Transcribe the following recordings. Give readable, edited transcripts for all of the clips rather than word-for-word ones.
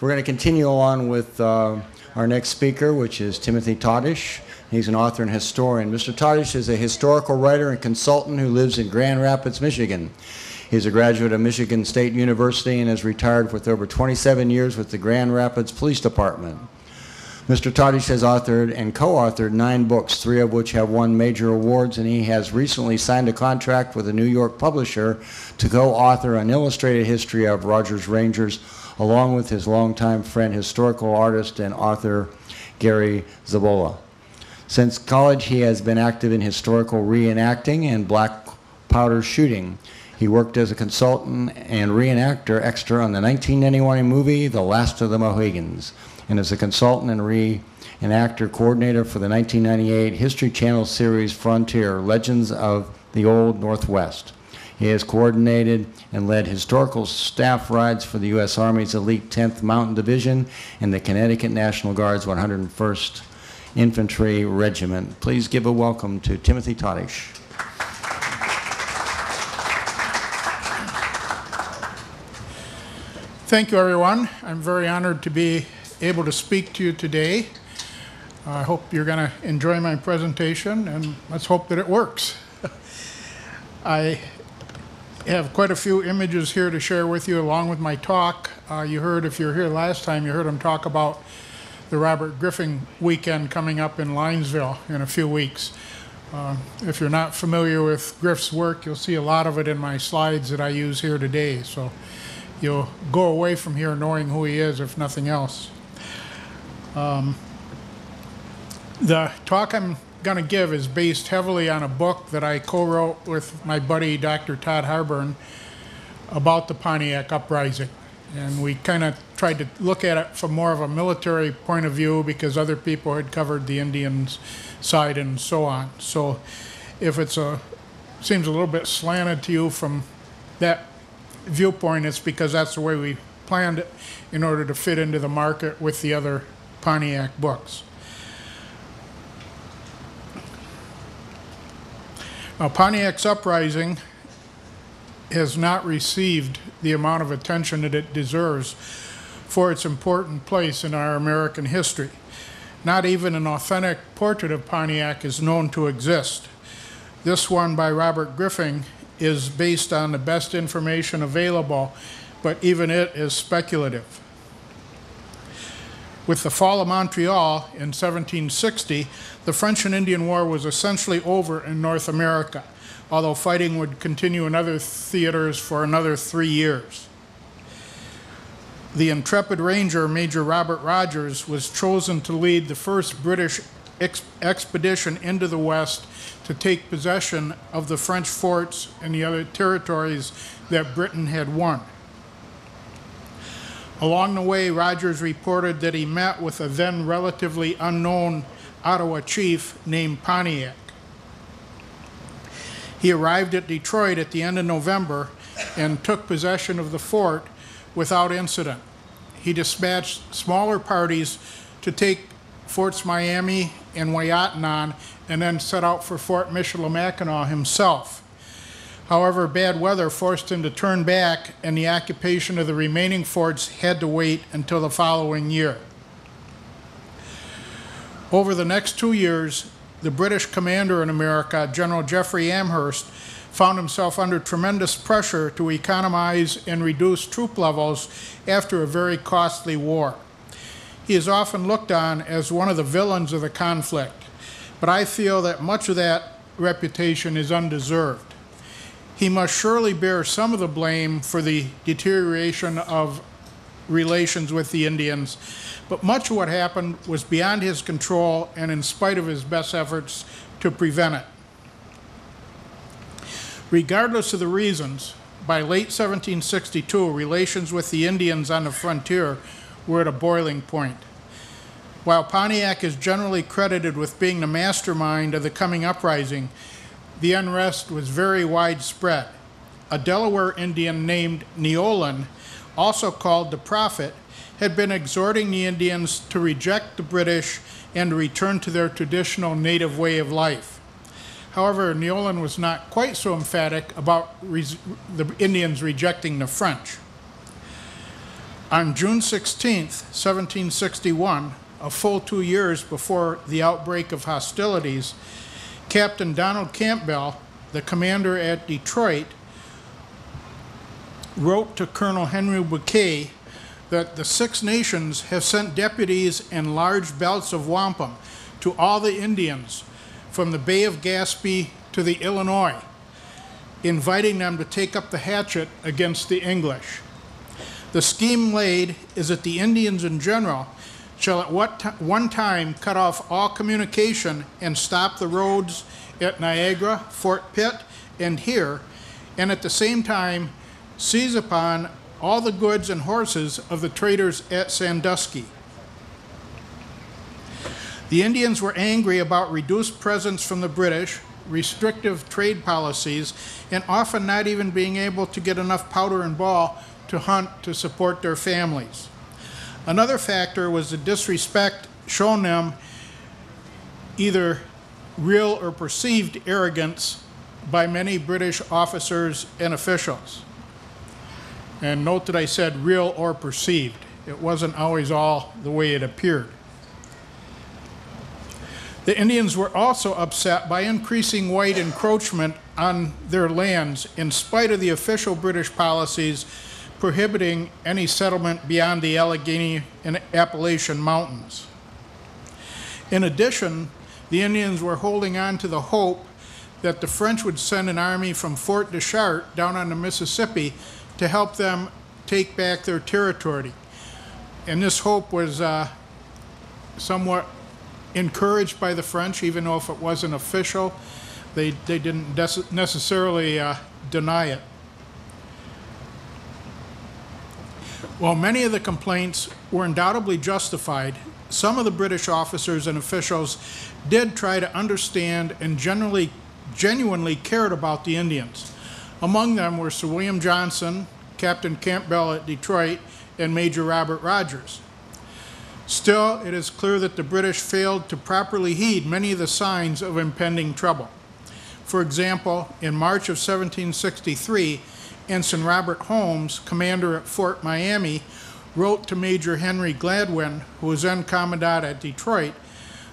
We're going to continue on with our next speaker, which is Timothy Todish. He's an author and historian. Mr. Todish is a historical writer and consultant who lives in Grand Rapids, Michigan. He's a graduate of Michigan State University and has retired with over 27 years with the Grand Rapids Police Department. Mr. Todish has authored and co-authored 9 books, 3 of which have won major awards, and he has recently signed a contract with a New York publisher to co-author an illustrated history of Rogers Rangers, along with his longtime friend, historical artist and author Gary Zabola. Since college, he has been active in historical reenacting and black powder shooting. He worked as a consultant and reenactor extra on the 1991 movie The Last of the Mohegans, and as a consultant and reenactor coordinator for the 1998 History Channel series Frontier, Legends of the Old Northwest. He has coordinated and led historical staff rides for the U.S. Army's elite 10th Mountain Division and the Connecticut National Guard's 101st Infantry Regiment. Please give a welcome to Timothy Todish. Thank you, everyone. I'm very honored to be able to speak to you today. I hope you're going to enjoy my presentation, and let's hope that it works. I have quite a few images here to share with you along with my talk. You heard, if you were here last time, you heard him talk about the Robert Griffin weekend coming up in Linesville in a few weeks. If you're not familiar with Griff's work, you'll see a lot of it in my slides that I use here today. So you'll go away from here knowing who he is, if nothing else. The talk I'm going to give is based heavily on a book that I co-wrote with my buddy Dr. Todd Harburn about the Pontiac Uprising. And we kind of tried to look at it from more of a military point of view because other people had covered the Indians side and so on. So if it seems a little bit slanted to you from that viewpoint, it's because that's the way we planned it in order to fit into the market with the other Pontiac books. Now, Pontiac's Uprising has not received the amount of attention that it deserves for its important place in our American history. Not even an authentic portrait of Pontiac is known to exist. This one by Robert Griffin is based on the best information available, but even it is speculative. With the fall of Montreal in 1760, the French and Indian War was essentially over in North America, although fighting would continue in other theaters for another 3 years. The intrepid ranger, Major Robert Rogers, was chosen to lead the first British expedition into the West to take possession of the French forts and the other territories that Britain had won. Along the way, Rogers reported that he met with a then relatively unknown Ottawa chief named Pontiac. He arrived at Detroit at the end of November and took possession of the fort without incident. He dispatched smaller parties to take Forts Miami and Wyattnon and then set out for Fort Michilimackinac himself. However, bad weather forced him to turn back, and the occupation of the remaining forts had to wait until the following year. Over the next 2 years, the British commander in America, General Jeffery Amherst, found himself under tremendous pressure to economize and reduce troop levels after a very costly war. He is often looked on as one of the villains of the conflict, but I feel that much of that reputation is undeserved. He must surely bear some of the blame for the deterioration of relations with the Indians, but much of what happened was beyond his control and in spite of his best efforts to prevent it. Regardless of the reasons, by late 1762, relations with the Indians on the frontier were at a boiling point. While Pontiac is generally credited with being the mastermind of the coming uprising, the unrest was very widespread. A Delaware Indian named Neolin, also called the Prophet, had been exhorting the Indians to reject the British and to return to their traditional native way of life. However, Neolin was not quite so emphatic about the Indians rejecting the French. On June 16, 1761, a full 2 years before the outbreak of hostilities, Captain Donald Campbell, the commander at Detroit, wrote to Colonel Henry Bouquet that the Six Nations have sent deputies and large belts of wampum to all the Indians from the Bay of Gaspé to the Illinois, inviting them to take up the hatchet against the English. The scheme laid is that the Indians in general shall at one time cut off all communication and stop the roads at Niagara, Fort Pitt, and here, and at the same time seize upon all the goods and horses of the traders at Sandusky. The Indians were angry about reduced presence from the British, restrictive trade policies, and often not even being able to get enough powder and ball to hunt to support their families. Another factor was the disrespect shown them, either real or perceived arrogance, by many British officers and officials. And note that I said real or perceived. It wasn't always all the way it appeared. The Indians were also upset by increasing white encroachment on their lands in spite of the official British policies prohibiting any settlement beyond the Allegheny and Appalachian Mountains. In addition, the Indians were holding on to the hope that the French would send an army from Fort Deschartres down on the Mississippi to help them take back their territory. And this hope was somewhat encouraged by the French, even though if it wasn't official, they didn't necessarily deny it. While many of the complaints were undoubtedly justified, some of the British officers and officials did try to understand and genuinely cared about the Indians. Among them were Sir William Johnson, Captain Campbell at Detroit, and Major Robert Rogers. Still, it is clear that the British failed to properly heed many of the signs of impending trouble. For example, in March of 1763, Ensign Robert Holmes, commander at Fort Miami, wrote to Major Henry Gladwin, who was then commandant at Detroit,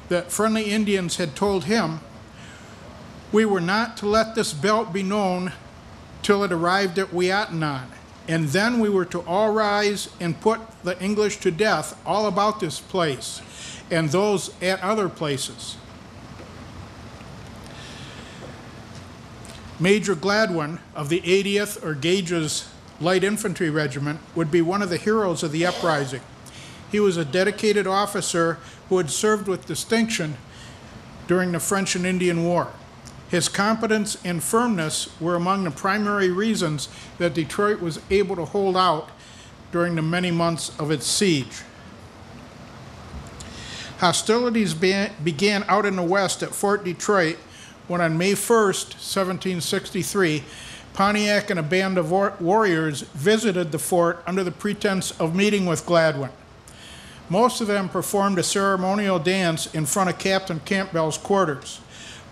that friendly Indians had told him, "We were not to let this belt be known till it arrived at Wiatanon, and then we were to all rise and put the English to death all about this place, and those at other places." Major Gladwin of the 80th or Gage's Light Infantry Regiment would be one of the heroes of the uprising. He was a dedicated officer who had served with distinction during the French and Indian War. His competence and firmness were among the primary reasons that Detroit was able to hold out during the many months of its siege. Hostilities began out in the west at Fort Detroit when on May 1st, 1763, Pontiac and a band of warriors visited the fort under the pretense of meeting with Gladwin. Most of them performed a ceremonial dance in front of Captain Campbell's quarters,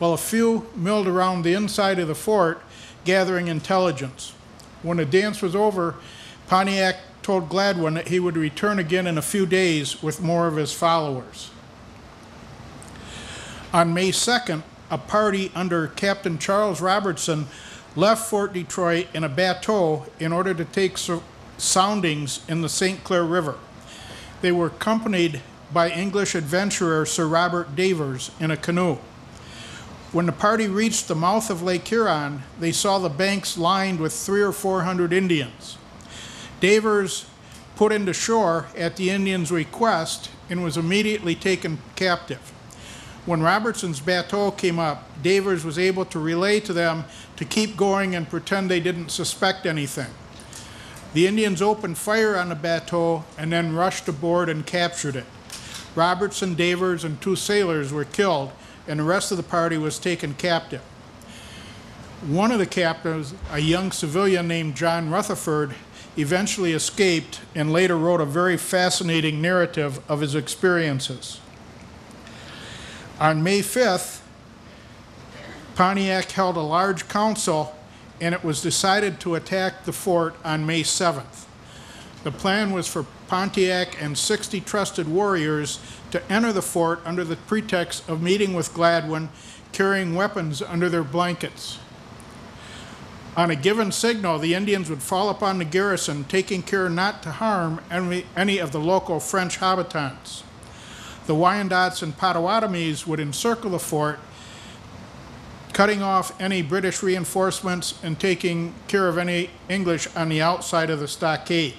while a few milled around the inside of the fort, gathering intelligence. When the dance was over, Pontiac told Gladwin that he would return again in a few days with more of his followers. On May 2nd, a party under Captain Charles Robertson left Fort Detroit in a bateau in order to take soundings in the St. Clair River. They were accompanied by English adventurer Sir Robert Davers in a canoe. When the party reached the mouth of Lake Huron, they saw the banks lined with 300 or 400 Indians. Davers put into shore at the Indians' request and was immediately taken captive. When Robertson's bateau came up, Davers was able to relay to them to keep going and pretend they didn't suspect anything. The Indians opened fire on the bateau and then rushed aboard and captured it. Robertson, Davers, and 2 sailors were killed, and the rest of the party was taken captive. One of the captives, a young civilian named John Rutherford, eventually escaped and later wrote a very fascinating narrative of his experiences. On May 5th, Pontiac held a large council, and it was decided to attack the fort on May 7th. The plan was for Pontiac and 60 trusted warriors to enter the fort under the pretext of meeting with Gladwin, carrying weapons under their blankets. On a given signal, the Indians would fall upon the garrison, taking care not to harm any of the local French habitants. The Wyandots and Potawatomis would encircle the fort, cutting off any British reinforcements and taking care of any English on the outside of the stockade.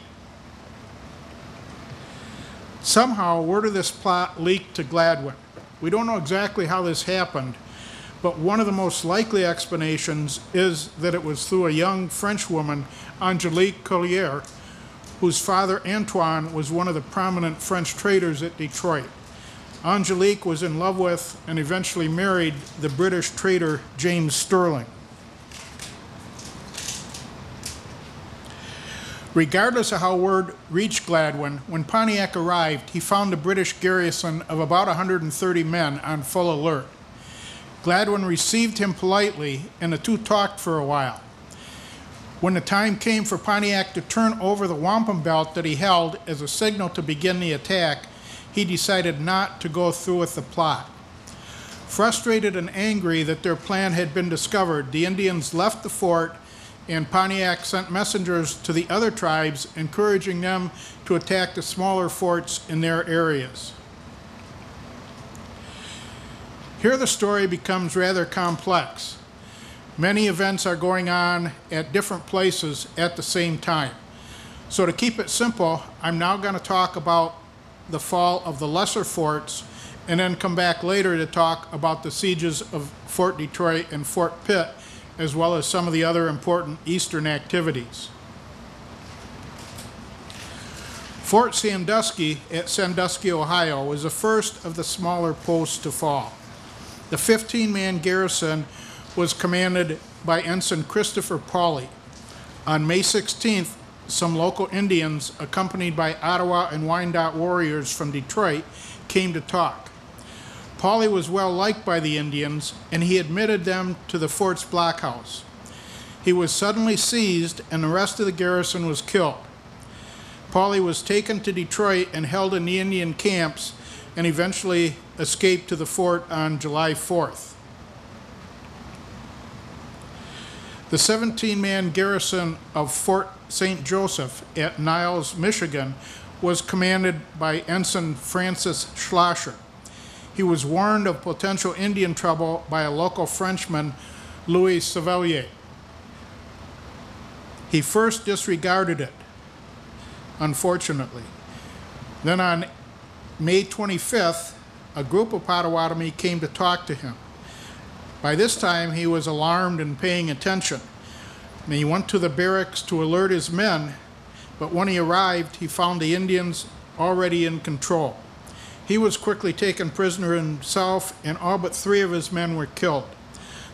Somehow, word of this plot leaked to Gladwin. We don't know exactly how this happened, but one of the most likely explanations is that it was through a young French woman, Angelique Collier, whose father Antoine was one of the prominent French traders at Detroit. Angelique was in love with and eventually married the British trader James Sterling. Regardless of how word reached Gladwin, when Pontiac arrived, he found a British garrison of about 130 men on full alert. Gladwin received him politely, and the two talked for a while. When the time came for Pontiac to turn over the wampum belt that he held as a signal to begin the attack, he decided not to go through with the plot. Frustrated and angry that their plan had been discovered, the Indians left the fort, and Pontiac sent messengers to the other tribes, encouraging them to attack the smaller forts in their areas. Here the story becomes rather complex. Many events are going on at different places at the same time. So to keep it simple, I'm now going to talk about the fall of the lesser forts and then come back later to talk about the sieges of Fort Detroit and Fort Pitt, as well as some of the other important Eastern activities. Fort Sandusky at Sandusky, Ohio, was the first of the smaller posts to fall. The 15-man garrison was commanded by Ensign Christopher Pauley. On May 16th, some local Indians, accompanied by Ottawa and Wyandotte warriors from Detroit, came to talk. Pauley was well liked by the Indians, and he admitted them to the fort's blockhouse. He was suddenly seized, and the rest of the garrison was killed. Pauley was taken to Detroit and held in the Indian camps, and eventually escaped to the fort on July 4th. The 17-man garrison of Fort St. Joseph at Niles, Michigan, was commanded by Ensign Francis Schlosser. He was warned of potential Indian trouble by a local Frenchman, Louis Chevalier. He first disregarded it, unfortunately. Then on May 25th, a group of Potawatomi came to talk to him. By this time, he was alarmed and paying attention. And he went to the barracks to alert his men, but when he arrived, he found the Indians already in control. He was quickly taken prisoner himself, and all but 3 of his men were killed.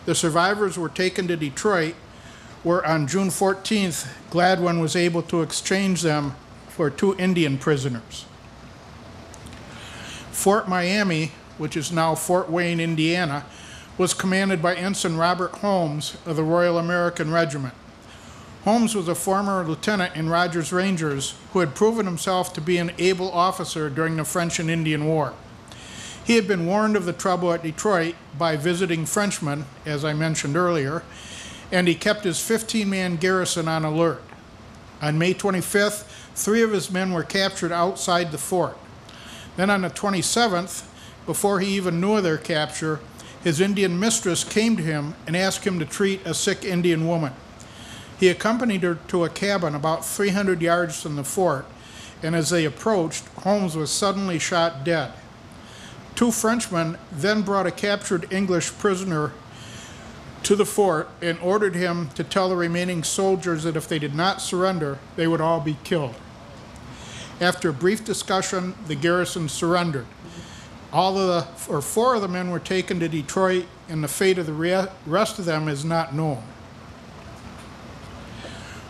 The survivors were taken to Detroit, where on June 14th, Gladwin was able to exchange them for 2 Indian prisoners. Fort Miami, which is now Fort Wayne, Indiana, was commanded by Ensign Robert Holmes of the Royal American Regiment. Holmes was a former lieutenant in Rogers Rangers who had proven himself to be an able officer during the French and Indian War. He had been warned of the trouble at Detroit by visiting Frenchmen, as I mentioned earlier, and he kept his 15-man garrison on alert. On May 25th, 3 of his men were captured outside the fort. Then on the 27th, before he even knew of their capture, his Indian mistress came to him and asked him to treat a sick Indian woman. He accompanied her to a cabin about 300 yards from the fort, and as they approached, Holmes was suddenly shot dead. 2 Frenchmen then brought a captured English prisoner to the fort and ordered him to tell the remaining soldiers that if they did not surrender, they would all be killed. After a brief discussion, the garrison surrendered. 4 of the men were taken to Detroit, and the fate of the rest of them is not known.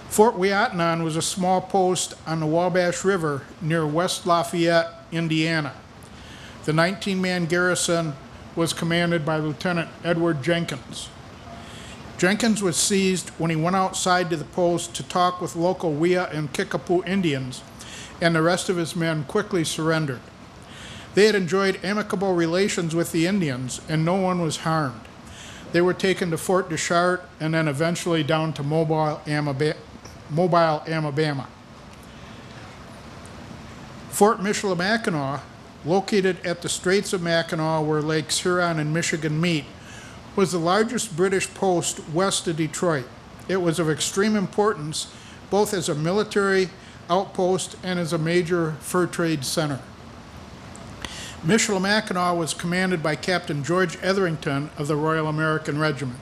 Fort Ouiatenon was a small post on the Wabash River near West Lafayette, Indiana. The 19-man garrison was commanded by Lieutenant Edward Jenkins. Jenkins was seized when he went outside to the post to talk with local Wea and Kickapoo Indians, and the rest of his men quickly surrendered. They had enjoyed amicable relations with the Indians, and no one was harmed. They were taken to Fort Deschartres and then eventually down to Mobile, Alabama. Fort Michilimackinac, located at the Straits of Mackinac where Lakes Huron and Michigan meet, was the largest British post west of Detroit. It was of extreme importance both as a military outpost and as a major fur trade center. Michilimackinac was commanded by Captain George Etherington of the Royal American Regiment.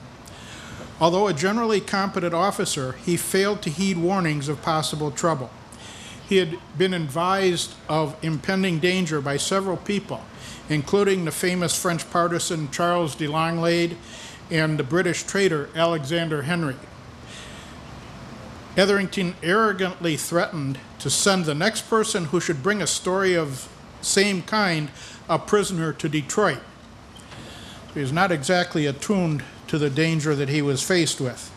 Although a generally competent officer, he failed to heed warnings of possible trouble. He had been advised of impending danger by several people, including the famous French partisan Charles de Langlade and the British trader Alexander Henry. Etherington arrogantly threatened to send the next person who should bring a story of same kind a prisoner to Detroit. He was not exactly attuned to the danger that he was faced with.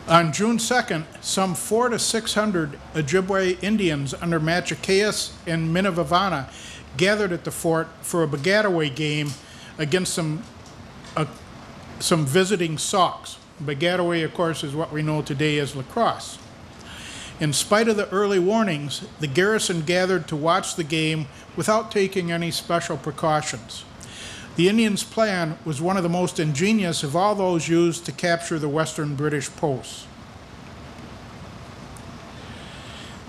On June 2nd, some 400 to 600 Ojibwe Indians under Machicaeus and Minavavana gathered at the fort for a Bagataway game against some visiting Sauks. Bagataway, of course, is what we know today as lacrosse. In spite of the early warnings, the garrison gathered to watch the game without taking any special precautions. The Indians' plan was one of the most ingenious of all those used to capture the western British posts.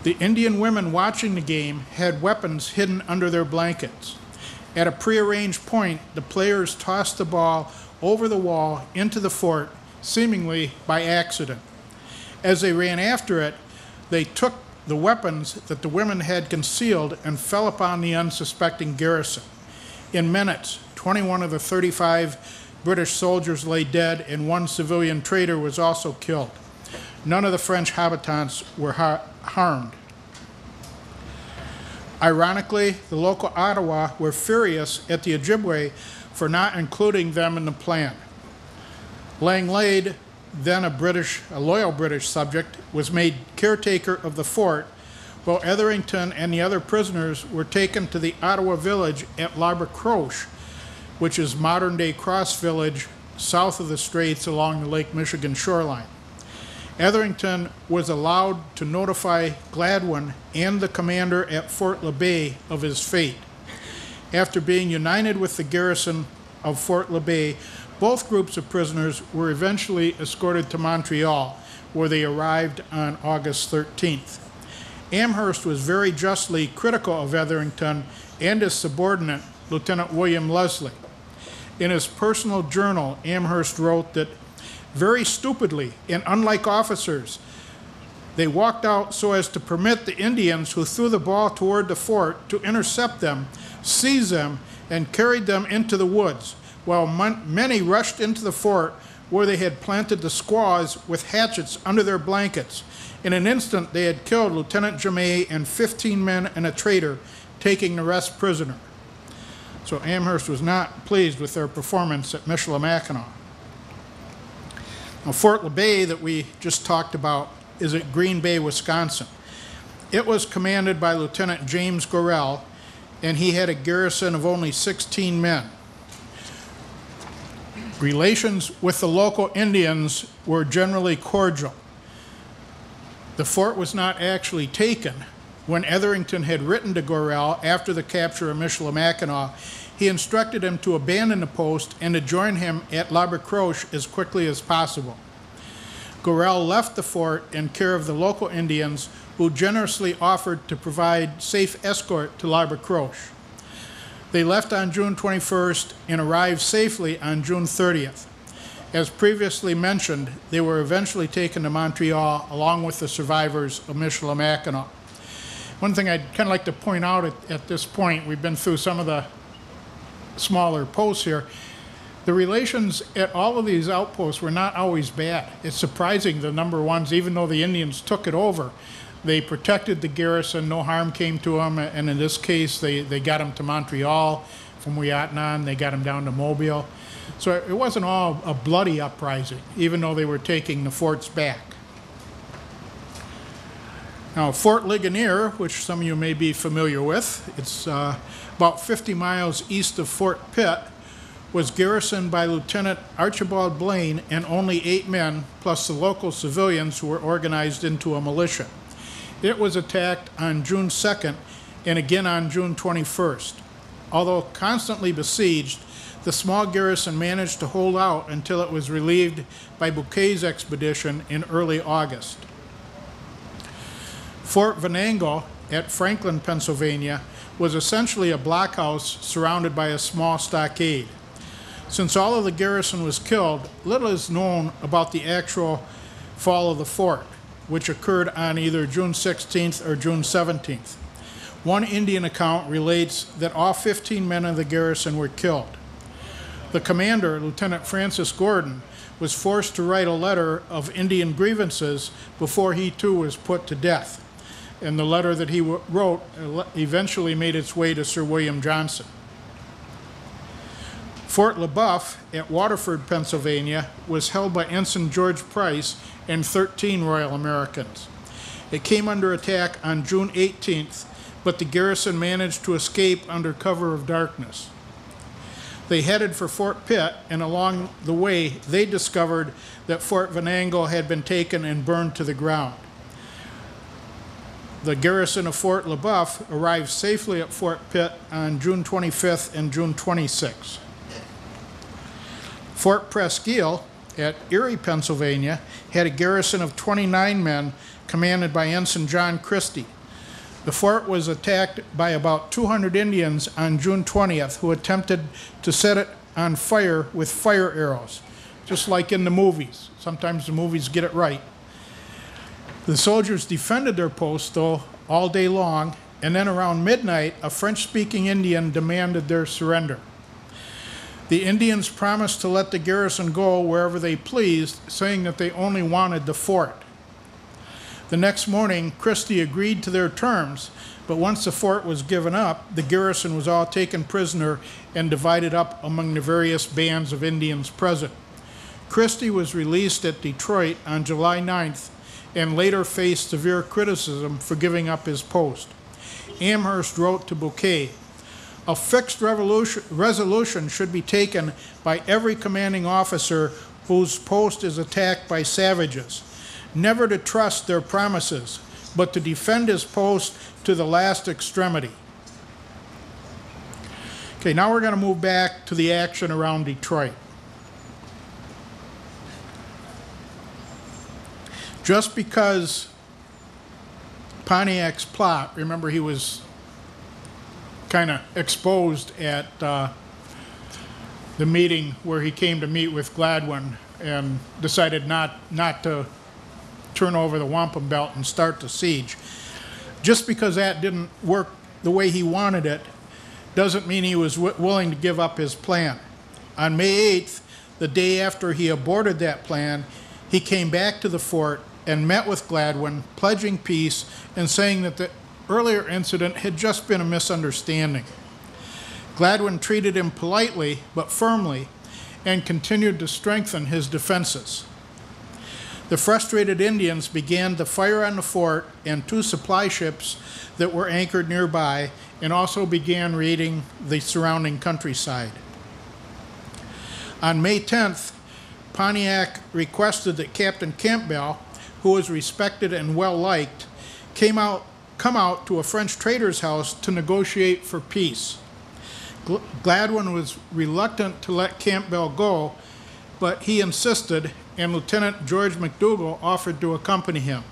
The Indian women watching the game had weapons hidden under their blankets. At a prearranged point, the players tossed the ball over the wall into the fort, seemingly by accident. As they ran after it, they took the weapons that the women had concealed and fell upon the unsuspecting garrison. In minutes, 21 of the 35 British soldiers lay dead, and one civilian trader was also killed. None of the French habitants were harmed. Ironically, the local Ottawa were furious at the Ojibwe for not including them in the plan. Langlade, then a loyal British subject, was made caretaker of the fort, while Etherington and the other prisoners were taken to the Ottawa village at L'Arbre Croche, which is modern-day Cross Village south of the Straits along the Lake Michigan shoreline. Etherington was allowed to notify Gladwin and the commander at Fort LeBay of his fate. After being united with the garrison of Fort LeBay, both groups of prisoners were eventually escorted to Montreal, where they arrived on August 13th. Amherst was very justly critical of Etherington and his subordinate, Lieutenant William Leslie. In his personal journal, Amherst wrote that, very stupidly and unlike officers, they walked out so as to permit the Indians who threw the ball toward the fort to intercept them, seize them, and carried them into the woods, while many rushed into the fort where they had planted the squaws with hatchets under their blankets. In an instant, they had killed Lieutenant Jamay and 15 men and a trader, taking the rest prisoner. So Amherst was not pleased with their performance at Michilimackinac. Now, Fort LeBay that we just talked about is at Green Bay, Wisconsin. It was commanded by Lieutenant James Gorell, and he had a garrison of only 16 men. Relations with the local Indians were generally cordial. The fort was not actually taken. When Etherington had written to Gorell after the capture of Michilimackinac, he instructed him to abandon the post and to join him at L'Arbre Croche as quickly as possible. Gorell left the fort in care of the local Indians, who generously offered to provide safe escort to L'Arbre Croche. They left on June 21st and arrived safely on June 30th. As previously mentioned, they were eventually taken to Montreal along with the survivors of Michilimackinac. One thing I'd kind of like to point out at this point, we've been through some of the smaller posts here. The relations at all of these outposts were not always bad. It's surprising the number of ones, even though the Indians took it over, they protected the garrison, no harm came to them, and in this case, they got them to Montreal. From Ouiatenon, they got them down to Mobile. So it wasn't all a bloody uprising, even though they were taking the forts back. Now, Fort Ligonier, which some of you may be familiar with, it's about 50 miles east of Fort Pitt, was garrisoned by Lieutenant Archibald Blaine and only 8 men, plus the local civilians who were organized into a militia. It was attacked on June 2nd and again on June 21st. Although constantly besieged, the small garrison managed to hold out until it was relieved by Bouquet's expedition in early August. Fort Venango at Franklin, Pennsylvania, was essentially a blockhouse surrounded by a small stockade. Since all of the garrison was killed, little is known about the actual fall of the fort, which occurred on either June 16th or June 17th. One Indian account relates that all 15 men of the garrison were killed. The commander, Lieutenant Francis Gordon, was forced to write a letter of Indian grievances before he too was put to death. And the letter that he wrote eventually made its way to Sir William Johnson. Fort LeBoeuf at Waterford, Pennsylvania, was held by Ensign George Price and 13 Royal Americans. It came under attack on June 18th, but the garrison managed to escape under cover of darkness. They headed for Fort Pitt, and along the way, they discovered that Fort Venango had been taken and burned to the ground. The garrison of Fort LeBoeuf arrived safely at Fort Pitt on June 25th and June 26th. Fort Presque at Erie, Pennsylvania, had a garrison of 29 men commanded by Ensign John Christie. The fort was attacked by about 200 Indians on June 20th who attempted to set it on fire with fire arrows, just like in the movies. Sometimes the movies get it right. The soldiers defended their post, though, all day long, and then around midnight, a French-speaking Indian demanded their surrender. The Indians promised to let the garrison go wherever they pleased, saying that they only wanted the fort. The next morning, Christie agreed to their terms, but once the fort was given up, the garrison was all taken prisoner and divided up among the various bands of Indians present. Christie was released at Detroit on July 9th and later faced severe criticism for giving up his post. Amherst wrote to Bouquet, "A fixed resolution should be taken by every commanding officer whose post is attacked by savages, never to trust their promises, but to defend his post to the last extremity." Okay, now we're going to move back to the action around Detroit. Just because Pontiac's plot, remember he was kind of exposed at the meeting where he came to meet with Gladwin and decided not to turn over the wampum belt and start the siege. Just because that didn't work the way he wanted it doesn't mean he was willing to give up his plan. On May 8th, the day after he aborted that plan, he came back to the fort and met with Gladwin, pledging peace and saying that the earlier incident had just been a misunderstanding. Gladwin treated him politely but firmly and continued to strengthen his defenses. The frustrated Indians began to fire on the fort and 2 supply ships that were anchored nearby, and also began raiding the surrounding countryside. On May 10th, Pontiac requested that Captain Campbell, who was respected and well-liked, come out to a French trader's house to negotiate for peace. Gladwin was reluctant to let Campbell go, but he insisted, and Lieutenant George McDougall offered to accompany him.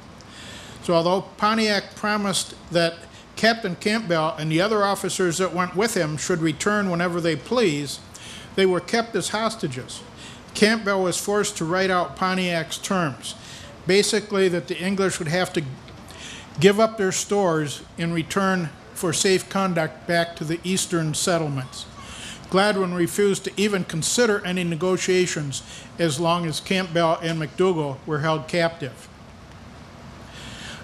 So although Pontiac promised that Captain Campbell and the other officers that went with him should return whenever they please, they were kept as hostages. Campbell was forced to write out Pontiac's terms, basically that the English would have to give up their stores in return for safe conduct back to the eastern settlements. Gladwin refused to even consider any negotiations as long as Campbell and McDougall were held captive.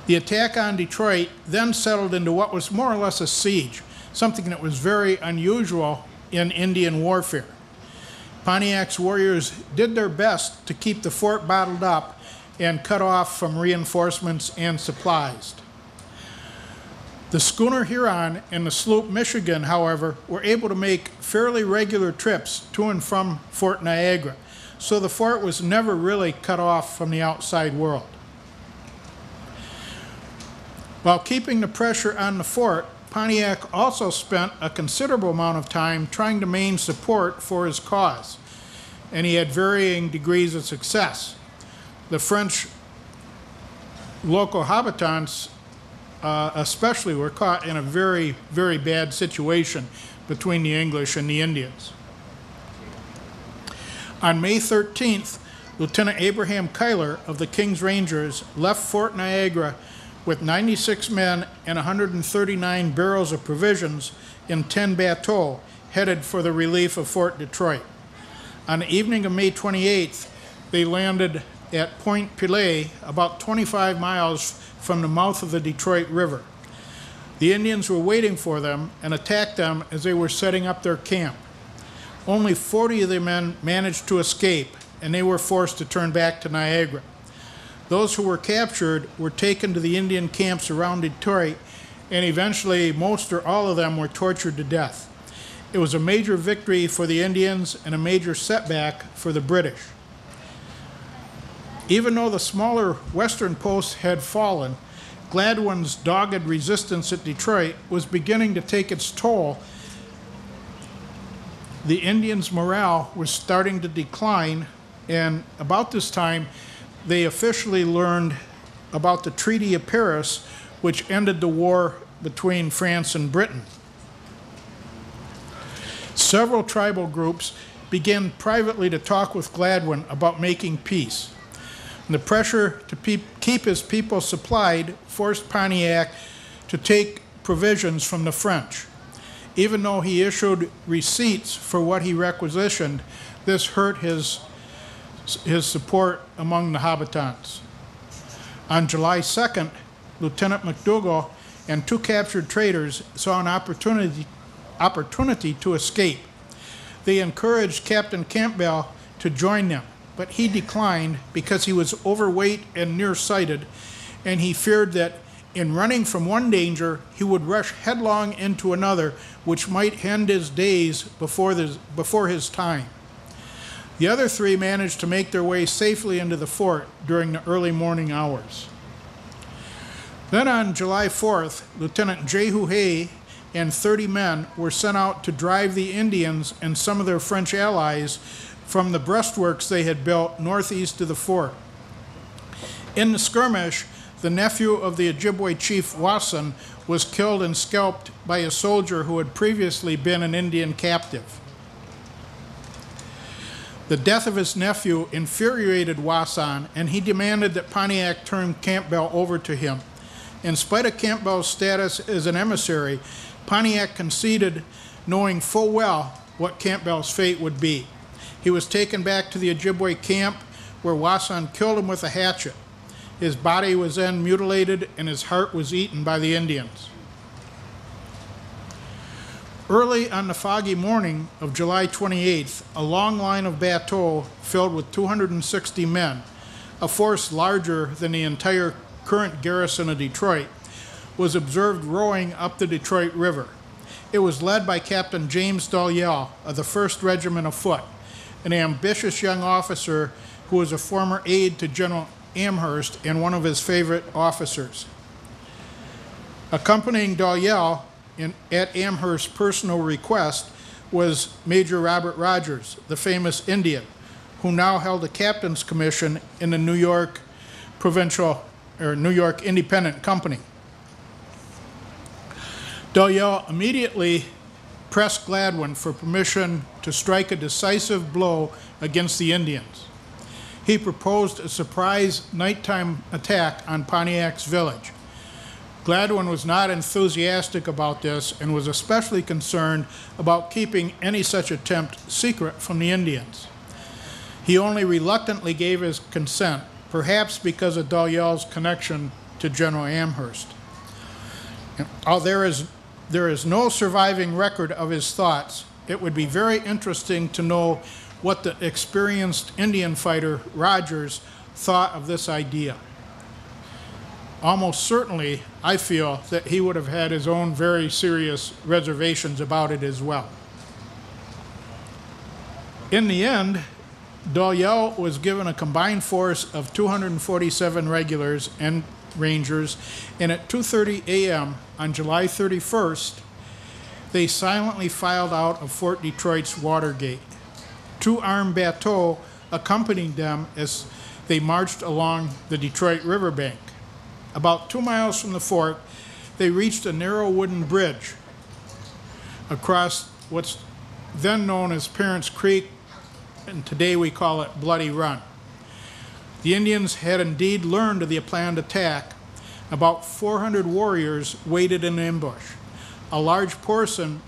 The attack on Detroit then settled into what was more or less a siege, something that was very unusual in Indian warfare. Pontiac's warriors did their best to keep the fort bottled up and cut off from reinforcements and supplies. The schooner Huron and the sloop Michigan, however, were able to make fairly regular trips to and from Fort Niagara, so the fort was never really cut off from the outside world. While keeping the pressure on the fort, Pontiac also spent a considerable amount of time trying to maintain support for his cause, and he had varying degrees of success. The French local habitants especially were caught in a very, very bad situation between the English and the Indians. On May 13th, Lieutenant Abraham Cuyler of the King's Rangers left Fort Niagara with 96 men and 139 barrels of provisions in 10 bateaux headed for the relief of Fort Detroit. On the evening of May 28th, they landed at Point Pelée, about 25 miles from the mouth of the Detroit River. The Indians were waiting for them and attacked them as they were setting up their camp. Only 40 of the men managed to escape, and they were forced to turn back to Niagara. Those who were captured were taken to the Indian camps around Detroit, and eventually most or all of them were tortured to death. It was a major victory for the Indians and a major setback for the British. Even though the smaller western posts had fallen, Gladwin's dogged resistance at Detroit was beginning to take its toll. The Indians' morale was starting to decline, and about this time, they officially learned about the Treaty of Paris, which ended the war between France and Britain. Several tribal groups began privately to talk with Gladwin about making peace. And the pressure to keep his people supplied forced Pontiac to take provisions from the French. Even though he issued receipts for what he requisitioned, this hurt his support among the habitants. On July 2nd, Lieutenant McDougall and 2 captured traders saw an opportunity to escape. They encouraged Captain Campbell to join them, but he declined because he was overweight and nearsighted, and he feared that in running from one danger, he would rush headlong into another, which might end his days before his time. The other 3 managed to make their way safely into the fort during the early morning hours. Then on July 4th, Lieutenant Jehu Hay and 30 men were sent out to drive the Indians and some of their French allies from the breastworks they had built northeast of the fort. In the skirmish, the nephew of the Ojibwe chief Wasson was killed and scalped by a soldier who had previously been an Indian captive. The death of his nephew infuriated Wasson, and he demanded that Pontiac turn Campbell over to him. In spite of Campbell's status as an emissary, Pontiac conceded, knowing full well what Campbell's fate would be. He was taken back to the Ojibwe camp, where Wasson killed him with a hatchet. His body was then mutilated, and his heart was eaten by the Indians. Early on the foggy morning of July 28th, a long line of bateaux filled with 260 men, a force larger than the entire current garrison of Detroit, was observed rowing up the Detroit River. It was led by Captain James Dalyell of the 1st Regiment of Foot, an ambitious young officer who was a former aide to General Amherst and one of his favorite officers. Accompanying Dalyell at Amherst's personal request was Major Robert Rogers, the famous Indian, who now held a captain's commission in the New York Independent Company. Dalyell immediately pressed Gladwin for permission to strike a decisive blow against the Indians. He proposed a surprise nighttime attack on Pontiac's village. Gladwin was not enthusiastic about this and was especially concerned about keeping any such attempt secret from the Indians. He only reluctantly gave his consent, perhaps because of Dalyell's connection to General Amherst. There is no surviving record of his thoughts. It would be very interesting to know what the experienced Indian fighter Rogers thought of this idea. almost certainly, I feel, that he would have had his own very serious reservations about it as well. In the end, Doyle was given a combined force of 247 regulars and Rangers, and at 2:30 a.m. on July 31st, they silently filed out of Fort Detroit's Watergate. 2 armed bateaux accompanied them as they marched along the Detroit riverbank. About 2 miles from the fort, they reached a narrow wooden bridge across what's then known as Parents Creek, and today we call it Bloody Run. The Indians had indeed learned of the planned attack. About 400 warriors waited in ambush. A large portion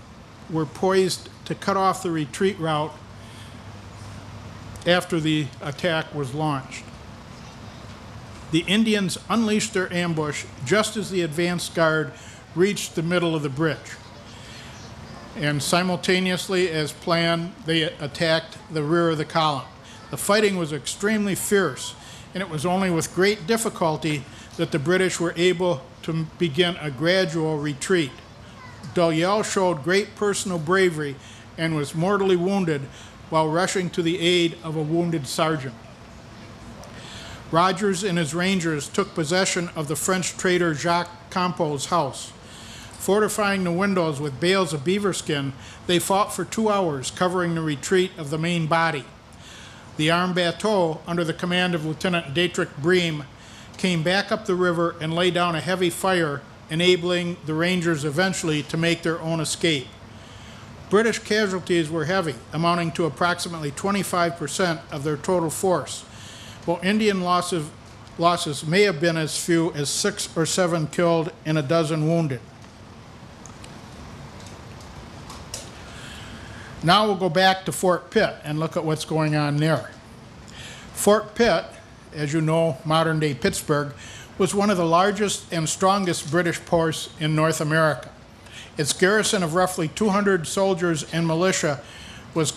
were poised to cut off the retreat route after the attack was launched. The Indians unleashed their ambush just as the advance guard reached the middle of the bridge. And simultaneously, as planned, they attacked the rear of the column. The fighting was extremely fierce, and it was only with great difficulty that the British were able to begin a gradual retreat. Doyle showed great personal bravery and was mortally wounded while rushing to the aid of a wounded sergeant. Rogers and his Rangers took possession of the French trader Jacques Campeau's house. Fortifying the windows with bales of beaver skin, they fought for 2 hours, covering the retreat of the main body. The armed bateau, under the command of Lieutenant Dietrich Bream, came back up the river and laid down a heavy fire, enabling the Rangers eventually to make their own escape. British casualties were heavy, amounting to approximately 25% of their total force, while Indian losses may have been as few as 6 or 7 killed and a dozen wounded. Now we'll go back to Fort Pitt and look at what's going on there. Fort Pitt, as you know, modern-day Pittsburgh, was one of the largest and strongest British forts in North America. Its garrison of roughly 200 soldiers and militia was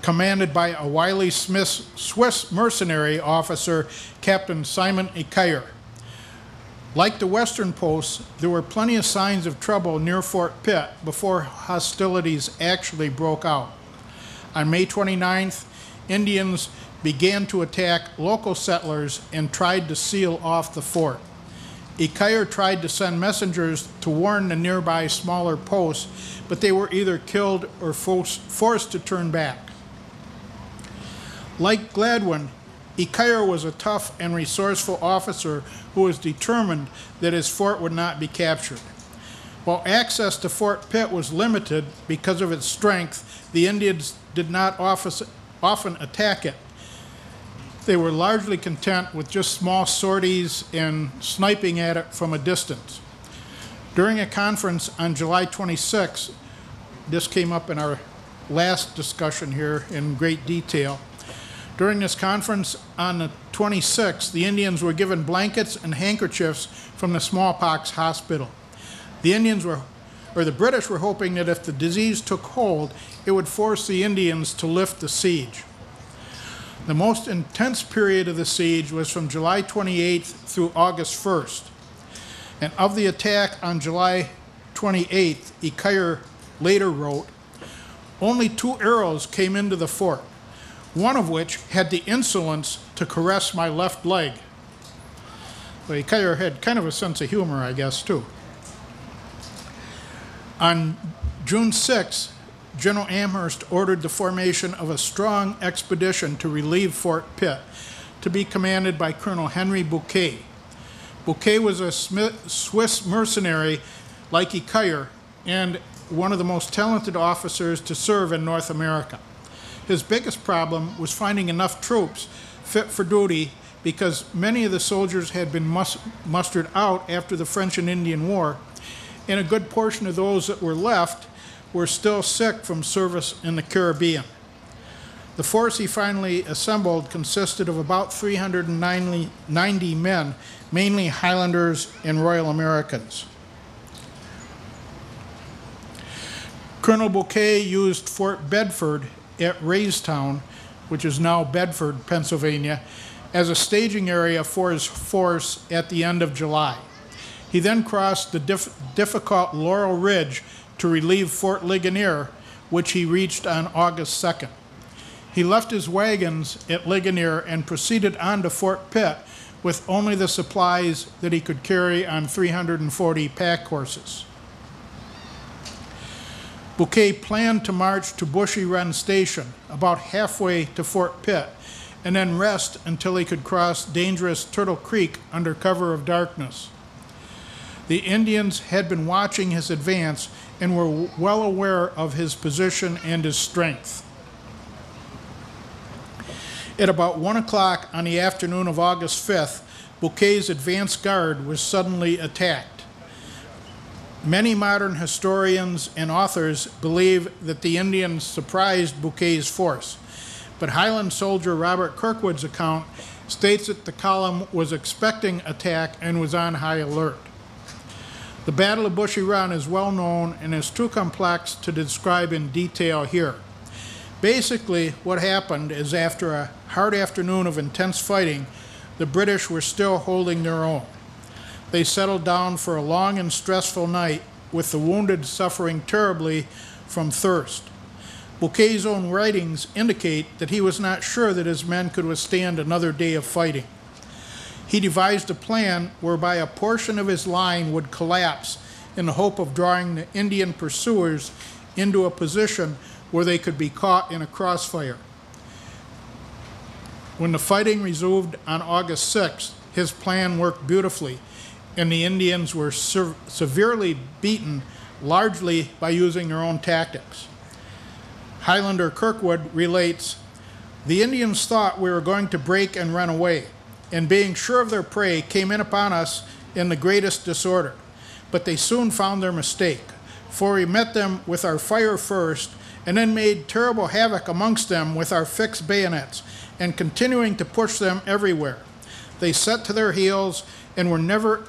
commanded by a wily Swiss mercenary officer, Captain Simon Ecuyer. Like the western posts, there were plenty of signs of trouble near Fort Pitt before hostilities actually broke out. On May 29th, Indians began to attack local settlers and tried to seal off the fort. Ecuyer tried to send messengers to warn the nearby smaller posts, but they were either killed or forced to turn back. Like Gladwin, Ecuyer was a tough and resourceful officer who was determined that his fort would not be captured. While access to Fort Pitt was limited because of its strength, the Indians did not often attack it. They were largely content with just small sorties and sniping at it from a distance. During a conference on July 26, this came up in our last discussion here in great detail. During this conference on the 26th, the Indians were given blankets and handkerchiefs from the smallpox hospital. The British were hoping that if the disease took hold, it would force the Indians to lift the siege. The most intense period of the siege was from July 28th through August 1st. And of the attack on July 28th, Ecuyer later wrote, "Only 2 arrows came into the fort, one of which had the insolence to caress my left leg." Well, Ecuyer had kind of a sense of humor, I guess, too. On June 6th, General Amherst ordered the formation of a strong expedition to relieve Fort Pitt, to be commanded by Colonel Henry Bouquet. Bouquet was a Swiss mercenary like Ecuyer and one of the most talented officers to serve in North America. His biggest problem was finding enough troops fit for duty because many of the soldiers had been mustered out after the French and Indian War, and a good portion of those that were left were still sick from service in the Caribbean. The force he finally assembled consisted of about 390 men, mainly Highlanders and Royal Americans. Colonel Bouquet used Fort Bedford at Raystown, which is now Bedford, Pennsylvania, as a staging area for his force at the end of July. He then crossed the difficult Laurel Ridge to relieve Fort Ligonier, which he reached on August 2nd. He left his wagons at Ligonier and proceeded on to Fort Pitt with only the supplies that he could carry on 340 pack horses. Bouquet planned to march to Bushy Run Station, about halfway to Fort Pitt, and then rest until he could cross dangerous Turtle Creek under cover of darkness. The Indians had been watching his advance and were well aware of his position and his strength. At about 1 o'clock on the afternoon of August 5th, Bouquet's advance guard was suddenly attacked. Many modern historians and authors believe that the Indians surprised Bouquet's force, but Highland soldier Robert Kirkwood's account states that the column was expecting attack and was on high alert. The Battle of Bushy Run is well known and is too complex to describe in detail here. Basically, what happened is after a hard afternoon of intense fighting, the British were still holding their own. They settled down for a long and stressful night, with the wounded suffering terribly from thirst. Bouquet's own writings indicate that he was not sure that his men could withstand another day of fighting. He devised a plan whereby a portion of his line would collapse in the hope of drawing the Indian pursuers into a position where they could be caught in a crossfire. When the fighting resumed on August 6th, his plan worked beautifully, and the Indians were severely beaten, largely by using their own tactics. Highlander Kirkwood relates, "The Indians thought we were going to break and run away, and being sure of their prey, came in upon us in the greatest disorder. But they soon found their mistake, for we met them with our fire first, and then made terrible havoc amongst them with our fixed bayonets, and continuing to push them everywhere. They set to their heels and were never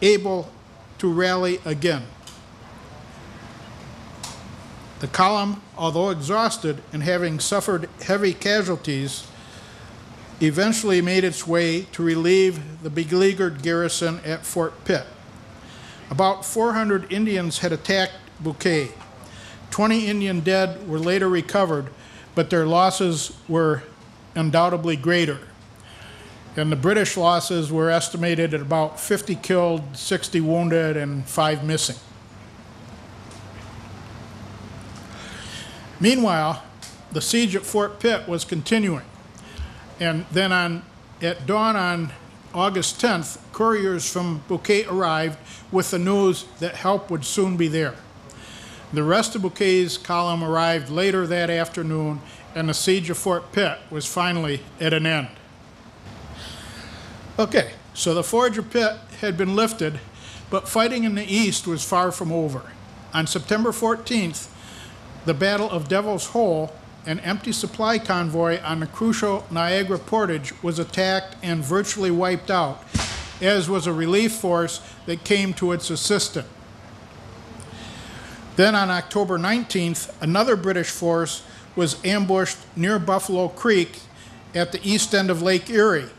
able to rally again." The column, although exhausted and having suffered heavy casualties, eventually made its way to relieve the beleaguered garrison at Fort Pitt. About 400 Indians had attacked Bouquet. 20 Indian dead were later recovered, but their losses were undoubtedly greater. And the British losses were estimated at about 50 killed, 60 wounded, and 5 missing. Meanwhile, the siege at Fort Pitt was continuing. And then at dawn on August 10th, couriers from Bouquet arrived with the news that help would soon be there. The rest of Bouquet's column arrived later that afternoon, and the siege of Fort Pitt was finally at an end. Okay, so the forge of Pitt had been lifted, but fighting in the east was far from over. On September 14th, the Battle of Devil's Hole, an empty supply convoy on the crucial Niagara Portage, was attacked and virtually wiped out, as was a relief force that came to its assistance. Then on October 19th, another British force was ambushed near Buffalo Creek at the east end of Lake Erie.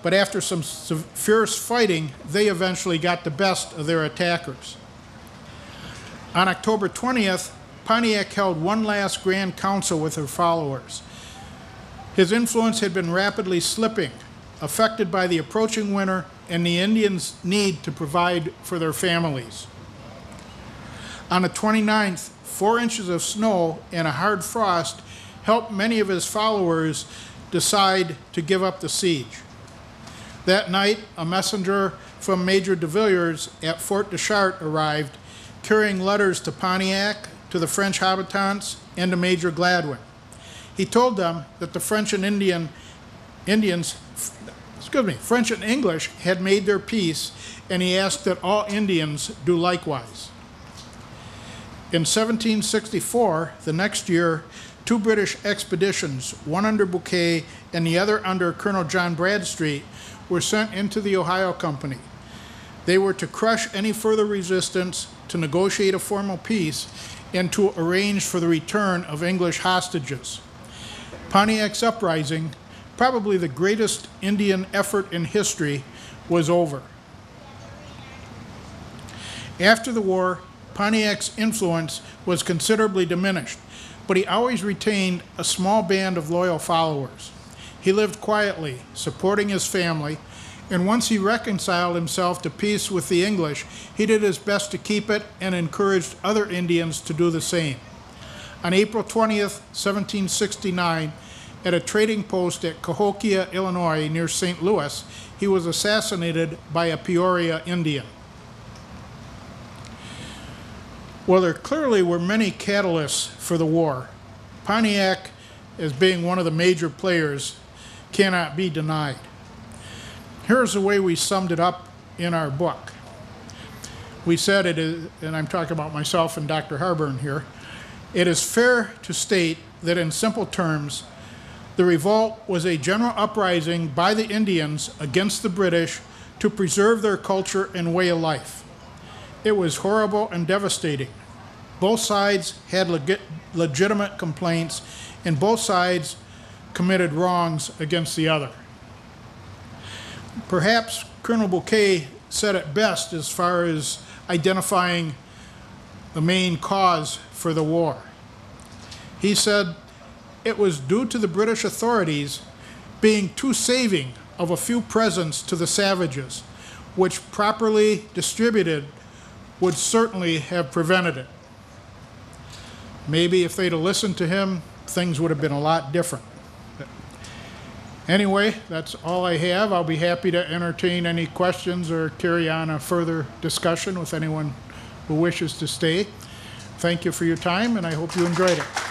But after some fierce fighting, they eventually got the best of their attackers. On October 20th, Pontiac held one last grand council with her followers. His influence had been rapidly slipping, affected by the approaching winter and the Indians' need to provide for their families. On the 29th, 4 inches of snow and a hard frost helped many of his followers decide to give up the siege. That night, a messenger from Major de Villiers at Fort de Chartres arrived, carrying letters to Pontiac, to the French habitants, and to Major Gladwin. He told them that the French and French and English had made their peace, and he asked that all Indians do likewise. In 1764, the next year, 2 British expeditions, one under Bouquet and the other under Colonel John Bradstreet, were sent into the Ohio Company. They were to crush any further resistance, to negotiate a formal peace, and to arrange for the return of English hostages. Pontiac's Uprising, probably the greatest Indian effort in history, was over. After the war, Pontiac's influence was considerably diminished, but he always retained a small band of loyal followers. He lived quietly, supporting his family, and once he reconciled himself to peace with the English, he did his best to keep it and encouraged other Indians to do the same. On April 20th, 1769, at a trading post at Cahokia, Illinois, near St. Louis, he was assassinated by a Peoria Indian. Well, there clearly were many catalysts for the war. Pontiac, as being one of the major players, cannot be denied. Here's the way we summed it up in our book. We said it is, and I'm talking about myself and Dr. Harburn here, it is fair to state that in simple terms, the revolt was a general uprising by the Indians against the British to preserve their culture and way of life. It was horrible and devastating. Both sides had legitimate complaints, and both sides committed wrongs against the other. Perhaps Colonel Bouquet said it best as far as identifying the main cause for the war. He said it was due to the British authorities being too saving of a few presents to the savages, which properly distributed would certainly have prevented it. Maybe if they'd have listened to him, things would have been a lot different. Anyway, that's all I have. I'll be happy to entertain any questions or carry on a further discussion with anyone who wishes to stay. Thank you for your time, and I hope you enjoyed it.